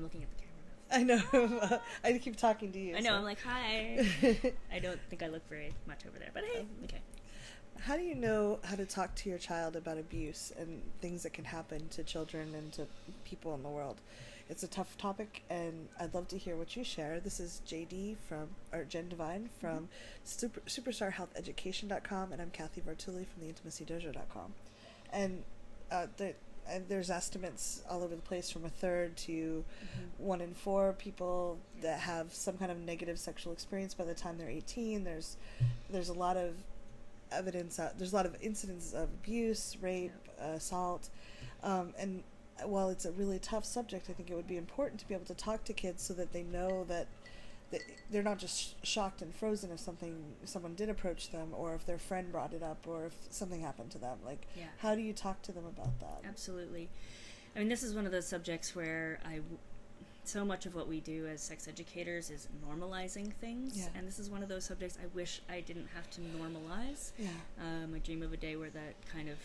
looking at the camera now. I know. I keep talking to you. I know. So. I'm like, hi. I don't think I look very much over there, but hey, okay. How do you know how to talk to your child about abuse and things that can happen to children and to people in the world? It's a tough topic, and I'd love to hear what you share. This is Jen Devine from superstarhealtheducation.com, and I'm Kathy Vartuli from theintimacydojo.com. And there's estimates all over the place from a third to 1 in 4 people that have some kind of negative sexual experience by the time they're 18. There's a lot of evidence. There's a lot of incidents of abuse, rape, assault, and while it's a really tough subject, I think it would be important to be able to talk to kids so that they know that they're not just shocked and frozen if someone did approach them, or if their friend brought it up, or if something happened to them. Like, how do you talk to them about that? Absolutely. I mean, this is one of those subjects where so much of what we do as sex educators is normalizing things, and this is one of those subjects I wish I didn't have to normalize. I dream of a day where that kind of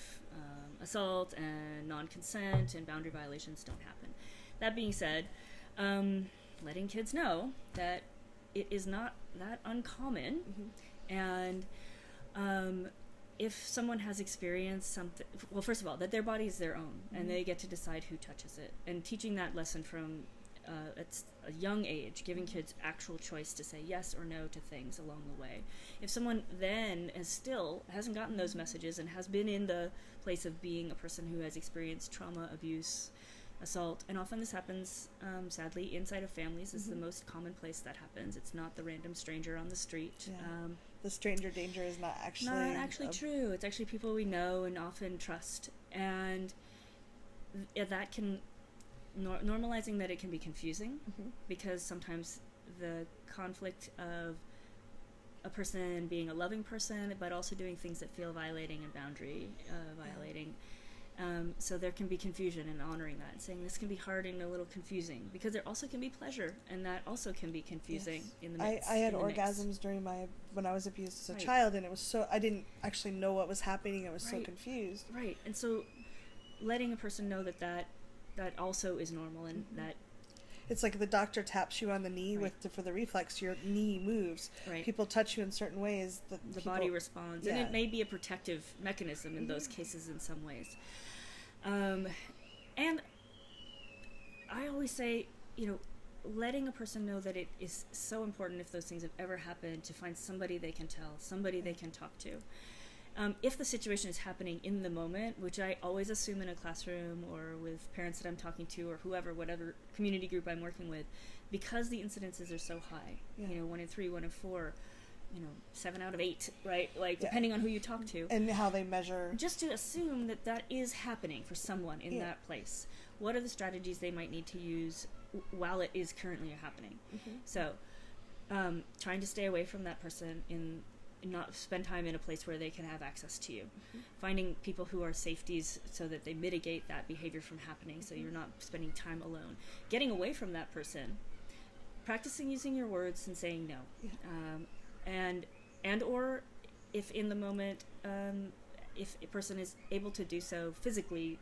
assault and non-consent and boundary violations don't happen. That being said, letting kids know that it is not that uncommon, and if someone has experienced something, well, first of all, that their body is their own, and they get to decide who touches it, and teaching that lesson from at a young age, giving kids actual choice to say yes or no to things along the way. If someone then hasn't gotten those messages and has been in the place of being a person who has experienced trauma, abuse, assault, and often this happens, sadly, inside of families is the most common place that happens. It's not the random stranger on the street. The stranger danger is not actually true. It's actually people we know and often trust, and that can normalizing that it can be confusing, because sometimes the conflict of a person being a loving person but also doing things that feel violating and boundary violating. So there can be confusion in honoring that and saying this can be hard and a little confusing, because there also can be pleasure, and that also can be confusing in the mix. I had orgasms during when I was abused as a child, and it was so, I didn't actually know what was happening. I was so confused. Right, and so letting a person know that also is normal, and that it's like the doctor taps you on the knee for the reflex, your knee moves. Right. People touch you in certain ways. The body responds, and it may be a protective mechanism in those cases in some ways. And I always say, letting a person know that it is so important, if those things have ever happened, to find somebody they can tell, somebody they can talk to. If the situation is happening in the moment, which I always assume in a classroom or with parents that I'm talking to, or whatever community group I'm working with, because the incidences are so high, 1 in 3, 1 in 4, 7 out of 8, right? Like, depending on who you talk to. And how they measure. Just to assume that is happening for someone in that place. What are the strategies they might need to use while it is currently happening? So, trying to stay away from that person and not spend time in a place where they can have access to you. Finding people who are safeties so that they mitigate that behavior from happening, so you're not spending time alone. Getting away from that person. Practicing using your words and saying no. And or if in the moment, if a person is able to do so, physically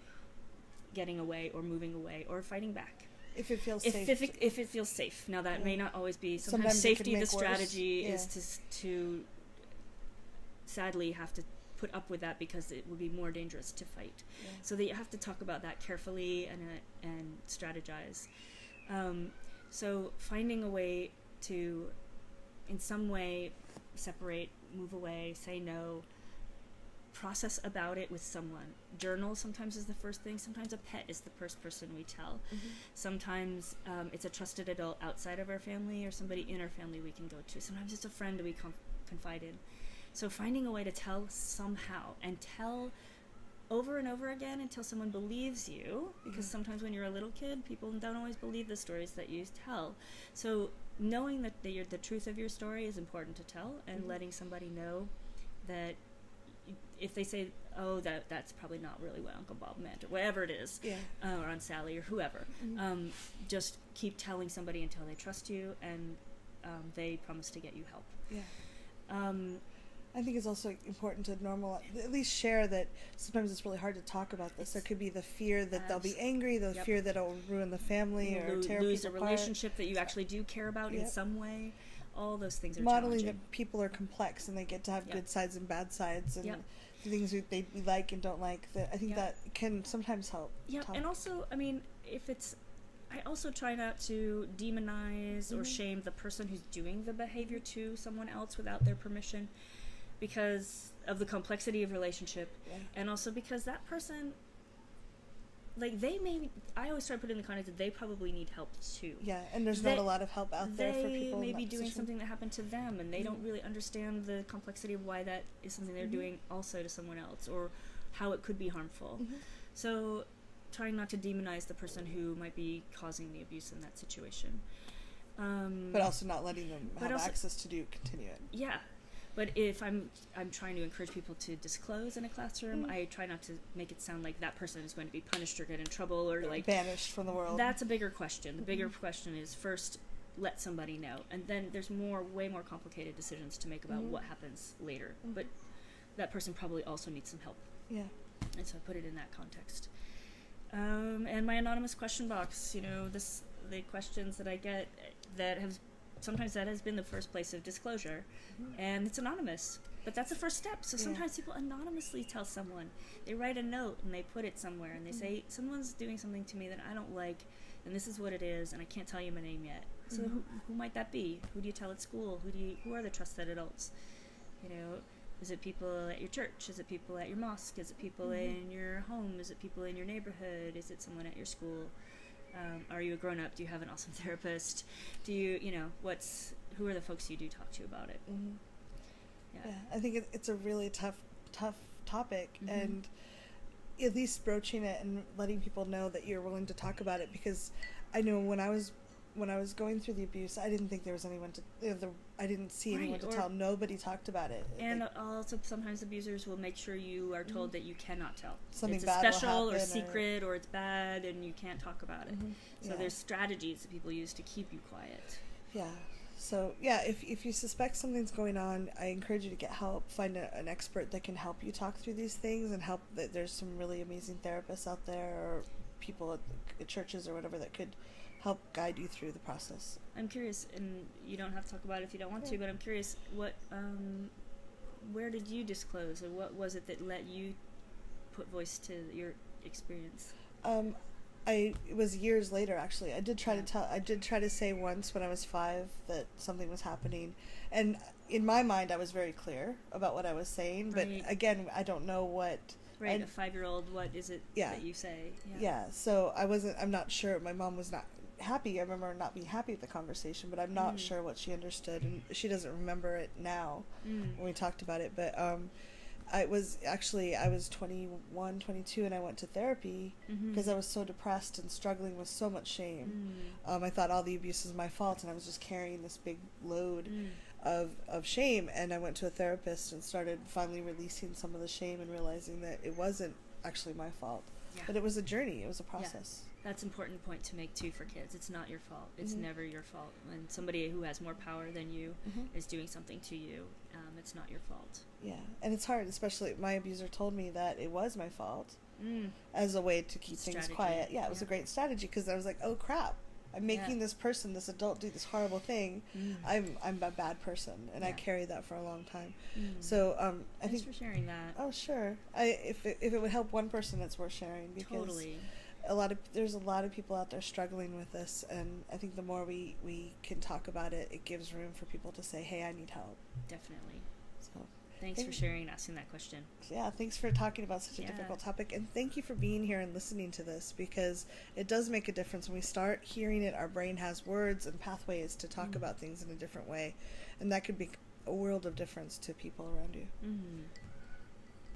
getting away or moving away or fighting back. If it feels safe. If it feels safe. Now that may not always be. Sometimes safety, the strategy is to sadly have to put up with that, because it would be more dangerous to fight. So that you have to talk about that carefully and strategize. So finding a way to, in some way, separate, move away, say no, process about it with someone. Journal sometimes is the first thing. Sometimes a pet is the first person we tell. Sometimes it's a trusted adult outside of our family, or somebody in our family we can go to. Sometimes it's a friend we confide in. So finding a way to tell somehow, and tell over and over again until someone believes you, because sometimes when you're a little kid, people don't always believe the stories that you tell. So knowing that the truth of your story is important to tell, and letting somebody know that if they say, oh, that's probably not really what Uncle Bob meant, or whatever it is, or Aunt Sally, or whoever, just keep telling somebody until they trust you and they promise to get you help. I think it's also important to at least share that sometimes it's really hard to talk about this. There could be the fear that they'll be angry, the fear that it'll ruin the family or tear lose a people apart. Relationship that you actually do care about in some way. All those things are modeling challenging. that people are complex and they get to have good sides and bad sides and things that they like and don't like. That I think that can sometimes help. Yeah, and also, I mean, I also try not to demonize or shame the person who's doing the behavior to someone else without their permission, because of the complexity of relationship, and also because that person, like, I always try to put in the context that they probably need help too. Yeah, and there's not a lot of help out there for people. They may be doing something that happened to them, and they don't really understand the complexity of why that is something they're doing also to someone else, or how it could be harmful. So, trying not to demonize the person who might be causing the abuse in that situation. But also not letting them have access to continue it. Yeah. But if I'm trying to encourage people to disclose in a classroom, I try not to make it sound like that person is going to be punished or get in trouble or like banished from the world. That's a bigger question. The bigger question is first let somebody know, and then there's way more complicated decisions to make about what happens later. But that person probably also needs some help. Yeah. And so I put it in that context. And my anonymous question box, the questions that I get sometimes that has been the first place of disclosure, and it's anonymous, but that's the first step. So sometimes people anonymously tell someone, they write a note and they put it somewhere and they say, someone's doing something to me that I don't like, and this is what it is, and I can't tell you my name yet. So who might that be? Who do you tell at school? Who are the trusted adults? Is it people at your church? Is it people at your mosque? Is it people in your home? Is it people in your neighborhood? Is it someone at your school? Are you a grown-up? Do you have an awesome therapist? Do you, who are the folks you do talk to about it? Yeah, I think it's a really tough topic, and at least broaching it and letting people know that you're willing to talk about it, because I know when I was going through the abuse, I didn't think there was anyone to, I didn't see anyone to tell. Nobody talked about it. And also sometimes abusers will make sure you are told that you cannot tell. Something bad will happen. It's special or secret or it's bad and you can't talk about it. So there's strategies that people use to keep you quiet. Yeah. So, if you suspect something's going on, I encourage you to get help. Find an expert that can help you talk through these things and help. There's some really amazing therapists out there, or people at churches or whatever that could help guide you through the process. I'm curious, and you don't have to talk about it if you don't want to, but I'm curious, where did you disclose, or what was it that let you put voice to your experience? It was years later, actually. I did try to say once when I was 5 that something was happening, and in my mind I was very clear about what I was saying, but again, I don't know what. Right, a 5-year-old, what is it that you say? Yeah, so I'm not sure. My mom was not happy. I remember not being happy with the conversation, but I'm not sure what she understood, and she doesn't remember it now when we talked about it. But I was 21, 22, and I went to therapy because I was so depressed and struggling with so much shame. I thought all the abuse was my fault, and I was just carrying this big load of shame, and I went to a therapist and started finally releasing some of the shame and realizing that it wasn't actually my fault, but it was a journey, it was a process. That's an important point to make too for kids. It's not your fault. It's never your fault. When somebody who has more power than you is doing something to you, it's not your fault. Yeah, and it's hard, especially my abuser told me that it was my fault as a way to keep things quiet. Yeah, it was a great strategy, because I was like, oh crap, I'm making this person, this adult, do this horrible thing. I'm a bad person, and I carried that for a long time. So I think. Thanks for sharing that. Oh sure. If it would help one person, it's worth sharing, because totally. There's a lot of people out there struggling with this, and I think the more we can talk about it, it gives room for people to say, hey, I need help. Definitely. So thanks for sharing and asking that question. Yeah, thanks for talking about such a difficult topic, and thank you for being here and listening to this, because it does make a difference. When we start hearing it, our brain has words and pathways to talk about things in a different way, and that could be a world of difference to people around you.